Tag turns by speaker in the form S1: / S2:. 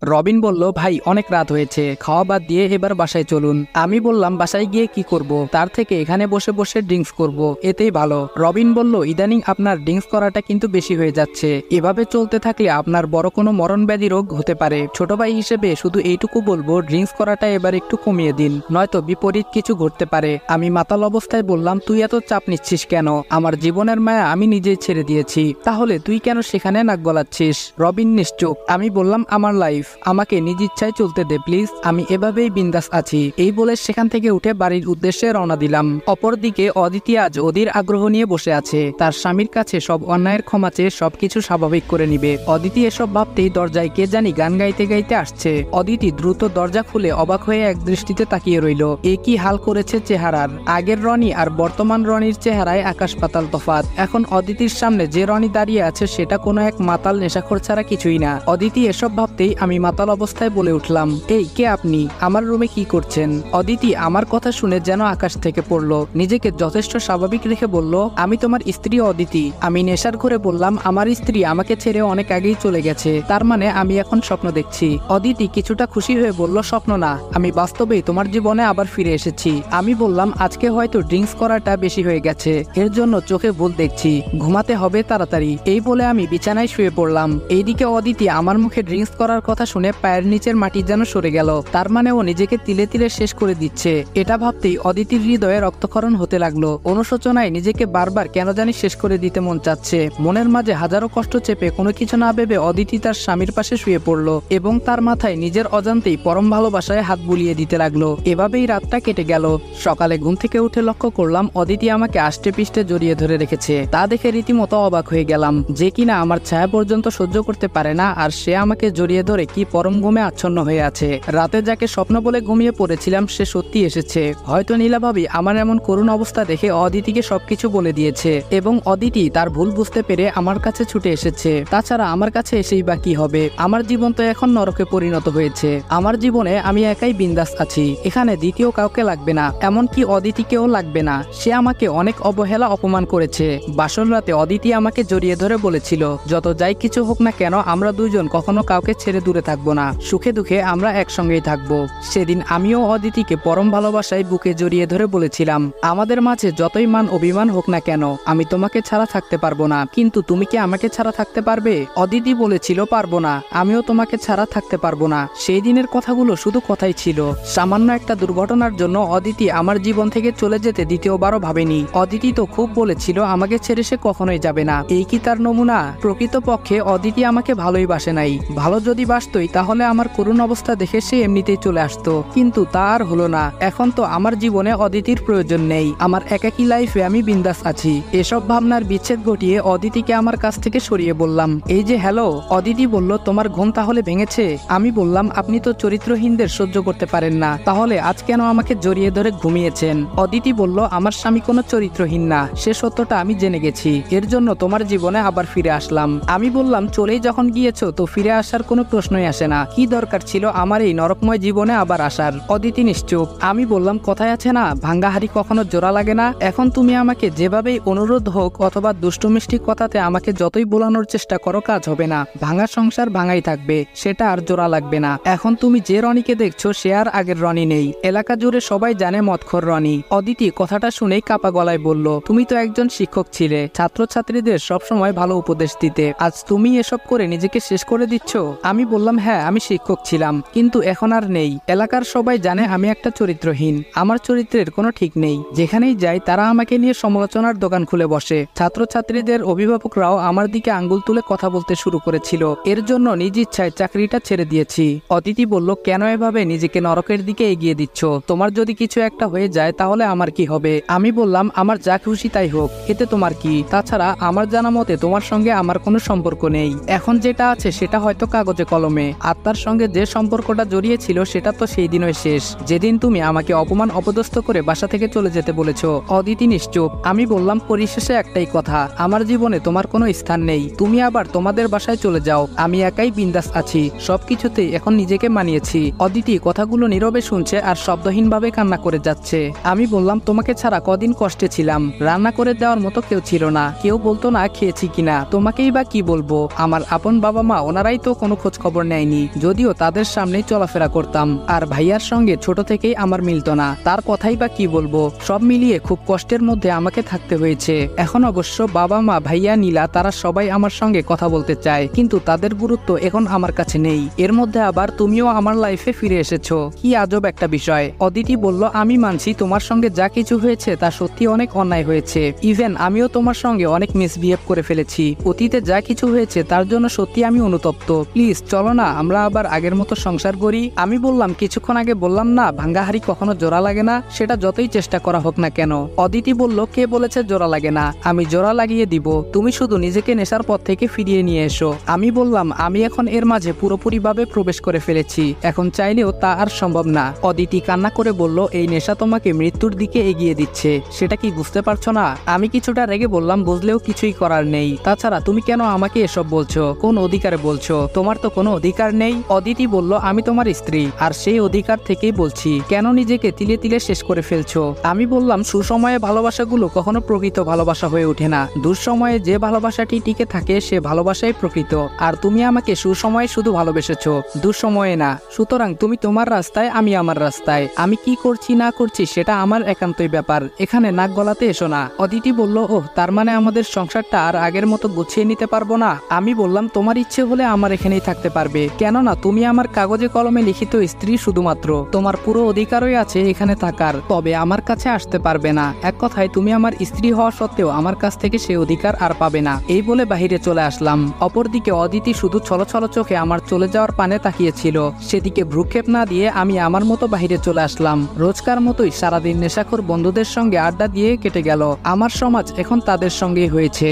S1: রবিন বলল, ভাই অনেক রাত হয়েছে, খাওয়া বাদ দিয়ে এবার বাসায় চলুন। আমি বললাম, বাসায় গিয়ে কি করব? তার থেকে এখানে বসে বসে ড্রিঙ্কস করব, এতেই ভালো। রবিন বলল, ইদানিং আপনার ড্রিঙ্কস করাটা কিন্তু বেশি হয়ে যাচ্ছে। এভাবে চলতে থাকলে আপনার বড় কোনো মরণ ব্যাধি রোগ হতে পারে। ছোট ভাই হিসেবে শুধু এইটুকু বলবো, ড্রিঙ্কস করাটা এবার একটু কমিয়ে দিন, নয়তো বিপরীত কিছু ঘটতে পারে। আমি মাতাল অবস্থায় বললাম, তুই এত চাপ নিচ্ছিস কেন? আমার জীবনের মায়া আমি নিজেই ছেড়ে দিয়েছি, তাহলে তুই কেন সেখানে নাক গলাচ্ছিস? রবিন নিশ্চুপ। আমি বললাম, আমার লাইফ, আমাকে নিজ ইচ্ছায় চলতে দে প্লিজ, আমি এভাবেই বিন্দাস আছি। এই বলে সেখান থেকে উঠে বাড়ির উদ্দেশ্যে রওনা দিলাম। অপরদিকে অদিতি আজ অধীর আগ্রহ নিয়ে বসে আছে, তার স্বামীর কাছে সব অন্যায়ের ক্ষমা চেয়ে সবকিছু স্বাভাবিক করে নিবে। অদিতি এসব ভাবতেই দরজায় কে জানি গান গাইতে গাইতে আসছে। অদিতি দ্রুত দরজা খুলে অবাক হয়ে এক দৃষ্টিতে তাকিয়ে রইল। এ কি হাল করেছে চেহারার! আগের রনি আর বর্তমান রনির চেহারায় আকাশ পাতাল তফাৎ। এখন অদিতির সামনে যে রনি দাঁড়িয়ে আছে সেটা কোনো এক মাতাল নেশাখোর ছাড়া কিছুই না। অদিতি এসব ভাবতেই আমি মাতাল অবস্থায় বলে উঠলাম, এই কে আপনি? আমার রুমে কি করছেন? অদিতি আমার কথা শুনে যেন আকাশ থেকে পড়লো। নিজেকে যথেষ্ট স্বাভাবিক রেখে বলল, আমি তোমার স্ত্রী অদিতি। আমি নেশার ঘরে বললাম, আমার স্ত্রী আমাকে ছেড়ে অনেক আগেই চলে গেছে, তার মানে আমি এখন স্বপ্ন দেখছি। অদিতি কিছুটা খুশি হয়ে বলল, স্বপ্ন না, আমি বাস্তবেই তোমার জীবনে আবার ফিরে এসেছি। আমি বললাম, আজকে হয়তো ড্রিঙ্কস করাটা বেশি হয়ে গেছে, এর জন্য চোখে ভুল দেখছি, ঘুমাতে হবে তাড়াতাড়ি। এই বলে আমি বিছানায় শুয়ে পড়লাম। এইদিকে অদিতি আমার মুখে ড্রিঙ্কস করার কথা শুনে পায়ের নিচের মাটি যেন সরে গেল, তার মানে ও নিজেকে তিলে তিলে শেষ করে দিচ্ছে। এটা ভাবতেই অদিতির হৃদয়ে রক্তক্ষরণ হতে লাগলো। অনুশোচনায় নিজেকে বারবার কেন জানি শেষ করে দিতে মন চাচ্ছে। মনের মাঝে হাজারো কষ্ট চেপে কোনো কিছু না ভেবে অদিতি তার স্বামীর পাশে শুয়ে পড়ল এবং তার মাথায় নিজের অজান্তেই পরম ভালোবাসায় হাত বুলিয়ে দিতে লাগলো। এভাবেই রাতটা কেটে গেল। সকালে ঘুম থেকে উঠে লক্ষ্য করলাম অদিতি আমাকে আষ্টে পিষ্টে জড়িয়ে ধরে রেখেছে। তা দেখে রীতিমতো অবাক হয়ে গেলাম, যে কিনা আমার ছায়া পর্যন্ত সহ্য করতে পারে না, আর সে আমাকে জড়িয়ে ধরে কি পরম ঘুমে আচ্ছন্ন হয়ে আছে। রাতে যাকে স্বপ্ন বলে ঘুমিয়ে পড়েছিলাম সে সত্যি এসেছে। হয়তো নীলা ভাবি আমার এমন করুণ অবস্থা দেখে অদিতিকে সবকিছু বলে দিয়েছে এবং অদিতি তার ভুল বুঝতে পেরে আমার কাছে ছুটে এসেছে। তাছাড়া আমার কাছে এসেই বা কি হবে? আমার জীবন তো এখন নরকে পরিণত হয়েছে। আমার জীবনে আমি একাই বিন্দাস আছি, এখানে দ্বিতীয় কাউকে লাগবে না, এমনকি অদিতিকেও লাগবে না। সে আমাকে অনেক অবহেলা অপমান করেছে। বাসর রাতে অদিতি আমাকে জড়িয়ে ধরে বলেছিল, যত যাই কিছু হোক না কেন আমরা দুইজন কখনো কাউকে ছেড়ে দূরে থাকবো না, সুখে দুঃখে আমরা একসঙ্গেই থাকবো। সেদিন আমিও অদিতিকে পরম ভালোবাসায় বুকে জড়িয়ে ধরে বলেছিলাম, আমাদের মাঝে যতই মান অভিমান হোক না কেন আমি তোমাকে ছাড়া থাকতে পারবো না, কিন্তু তুমি কি আমাকে ছাড়া থাকতে পারবে? অদিতি বলেছিল, পারবো না, আমিও তোমাকে ছাড়া থাকতে পারবো না। সেই দিনের কথাগুলো শুধু কথাই ছিল। সামান্য একটা দুর্ঘটনার জন্য অদিতি আমার জীবন থেকে চলে যেতে দ্বিতীয়বারও ভাবেনি। অদিতি তো খুব বলেছিল আমাকে ছেড়ে সে কখনোই যাবে না। এই কি তার নমুনা? প্রকৃতপক্ষে অদিতি আমাকে ভালোই বাসে নাই। ভালো যদি বাসতই তাহলে আমার করুণ অবস্থা দেখে সে এমনিতেই চলে আসতো, কিন্তু তা আর হলো না। এখন তো আমার জীবনে অদিতির প্রয়োজন নেই, আমার একাকী লাইফে আমি বিন্দাস আছি। এসব ভাবনার বিচ্ছেদ ঘটিয়ে অদিতিকে আমার কাছ থেকে সরিয়ে বললাম, এই যে হ্যালো। অদিতি বলল, তোমার ঘুম তাহলে ভেঙেছে? আমি বললাম, আপনি তো চরিত্রহীনদের সহ্য করতে পারেন না, তাহলে আজ কেন আমাকে জড়িয়ে ধরে ঘুমিয়েছেন? অদিতি বলল, আমার স্বামী কোনো চরিত্রহীন না, সে সত্যটা আমি জেনে গেছি, এর জন্য তোমার জীবনে আবার ফিরে আসলাম। আমি বললাম, চলেই যখন গিয়েছো তো ফিরে আসার কোনো প্রশ্নই আসে না, কি দরকার ছিল আমার এই নরকময় জীবনে আবার আসার? অদিতি নিশ্চুপ। আমি বললাম, কথায় আছে না, ভাঙ্গা হাড়ি কখনো জোড়া লাগে না। এখন তুমি আমাকে যেভাবেই অনুরোধ হোক অথবা দুষ্টু মিষ্টি কথাতে আমাকে যতই বোলানোর চেষ্টা করো কাজ হবে না। ভাঙা সংসার ভাঙাই থাকবে, সেটা আর জোড়া লাগবে না। এখন তুমি যে রনিকে দেখছো সে আর আগের রনি নেই, এলাকা জুড়ে সবাই জানে মদখোর রনি। অদিতি কথাটা শুনেই কাপা গলায় বলল, তুমি তো একজন শিক্ষক ছিলে, ছাত্রছাত্রীদের সবসময় ভালো উপদেশ দিতে, আজ তুমি এসব করে নিজেকে শেষ করে দিচ্ছ? আমি বললাম, হ্যাঁ আমি শিক্ষক ছিলাম, কিন্তু এখন আর নেই। এলাকার সবাই জানে আমি একটা চরিত্রহীন, আমার চরিত্রের কোনো ঠিক নেই। যেখানেই যাই তারা আমাকে নিয়ে সমালোচনার দোকান খুলে বসে। ছাত্রছাত্রীদের অভিভাবকরাও আমার দিকে আঙ্গুল তুলে কথা বলতে শুরু করেছিল। এর জন্য নিজ ইচ্ছায় চাকরিটা ছেড়ে দিয়েছি। অদিতি বলল, কেন এভাবে নিজেকে নরকের দিকে এগিয়ে দিচ্ছ? তোমার যদি কিছু একটা হয়ে যায় তাহলে আমার কি হবে? আমি বললাম, আমার যা খুশি তাই হোক, এতে তোমার কি? তাছাড়া আমার জানা মতে তোমার সঙ্গে আমার কোনো সম্পর্ক নেই। এখন যেটা আছে সেটা হয়তো কাগজে কলমে, আত্মার সঙ্গে যে সম্পর্কটা জড়িয়েছিল সেটা তো সেই দিনই শেষ, যেদিন তুমি আমাকে অপমান অপদস্থ করে বাসা থেকে চলে যেতে বলেছো। অদিতি নিশ্চুপ। আমি বললাম, পরিশেষে একটাই কথা, আমার জীবনে তোমার কোনো স্থান নেই, তুমি আবার তোমাদের বাসায় চলে যাও, আমি একাই বিন্দাস আছি, সবকিছুতেই এখন নিজেকে মানিয়েছি। অদিতি কথাগুলো নীরবে শুনছে আর শব্দহীনভাবে কান্না করে যাচ্ছে। আমি বললাম, তোমাকে ছাড়া কদিন কষ্টে ছিলাম, রান্না করে দেওয়ার মতো কেউ ছিল না, কেউ বলতো না খেয়েছি কিনা, তোমাকেই বা কি বলবো? আমার আপন বাবা মা ওনারাই তো কোনো খোঁজ খবর নেয়নি, যদিও তাদের সামনেই চলাফেরা করতাম। আর ভাইয়ার সঙ্গে ছোট থেকেই আমার মিলতো না, তার কথাই বা কি বলবো। সব মিলিয়ে খুব কষ্টের মধ্যে আমাকে থাকতে হয়েছে। এখন অবশ্য বাবা মা, ভাইয়া, নীলা তারা সবাই আমার সঙ্গে কথা বলতে চায়, কিন্তু তাদের গুরুত্ব এখন আমার কাছে নেই। এর মধ্যে আবার তুমিও আমার লাইফে ফিরে এসেছো, কি আজব একটা বিষয়। অদিতি বলল, আমি মানছি তোমার সঙ্গে যা কিছু হয়েছে তা সত্যি অনেক অন্যায় হয়েছে। ইভেন আমিও তোমার সঙ্গে অনেক মিসবিহেভ করে ফেলেছি। অতীতে যা কিছু হয়েছে তার জন্য সত্যি আমি অনুতপ্ত। প্লিজ চলো না আমরা আবার আগের মতো সংসার করি। আমি বললাম, কিছুক্ষণ আগে বললাম না ভাঙ্গা হাড়ি কখনো জোড়া লাগে না, সেটা যতই চেষ্টা করা হোক না কেন। অদিতি বলল, কে বলেছে জোড়া লাগে না? আমি জোড়া লাগিয়ে দিব, তুমি শুধু নিজেকে নেশার পথ থেকে ফিরিয়ে নিয়ে এসো। আমি বললাম, আমি এখন এর মাঝে পুরোপুরিভাবে প্রবেশ করে ফেলেছি, এখন চাইলেও তা আর সম্ভব না। অদিতি কান্না করে বলল, এই নেশা তোমাকে মৃত্যুর দিকে এগিয়ে দিচ্ছে, সেটা কি বুঝতে পারছো না? আমি কিছুটা রেগে বললাম, বুঝলেও কিছুই করার নেই। তাছাড়া তুমি কেন আমাকে এসব বলছো? কোন অধিকারে বলছো? তোমার তো কোনো অধিকার নেই। অদিতি বলল, আমি তোমার স্ত্রী, আর সেই অধিকার থেকেই বলছি। কেন নিজেকে তিলে তিলে শেষ করে ফেলছো? আমি বললাম, সুসময়ে ভালোবাসাগুলো কখনো প্রকৃত ভালোবাসা হয়ে ওঠে না। দুঃসময়ে যে ভালোবাসাটি টিকে থাকে সে ভালোবাসাই প্রকৃত। আর তুমি আমাকে সুসময়ে শুধু ভালোবেসেছো, দুঃসময়ে না। সুতরাং তুমি তোমার রাস্তায়, আমি আমার রাস্তায়। আমি কি করছি না করছি সেটা আমার একান্তই ব্যাপার, এখানে নাক গলাতে এসো না। অদিতি বলল, ওহ, তার মানে আমাদের সংসারটা আর আগের মতো গুছিয়ে নিতে পারবো না? আমি বললাম, তোমার ইচ্ছে হলে আমার এখানেই থাকতে পারবে, কেননা তুমি আমার কাগজে কলমে লিখিত স্ত্রী। শুধুমাত্র তোমার পুরো অধিকারই আছে এখানে থাকার, তবে আমার কাছে আসতে পারবে না। এক কথায় তুমি আমার স্ত্রী হওয়া সত্ত্বেও আমার কাছ থেকে সে অধিকার আর পাবে না। এই বলে বাহিরে চলে আসলাম। অপরদিকে অদিতি শুধু ছলছল চোখে আমার চলে যাওয়ার পানে তাকিয়েছিল। সেদিকে ভ্রুক্ষেপ না দিয়ে আমি আমার মতো বাহিরে চলে আসলাম। রোজকার মতোই সারাদিন নেশাখোর বন্ধুদের সঙ্গে আড্ডা দিয়ে কেটে গেল। আমার সমাজ এখন তাদের সঙ্গেই হয়েছে।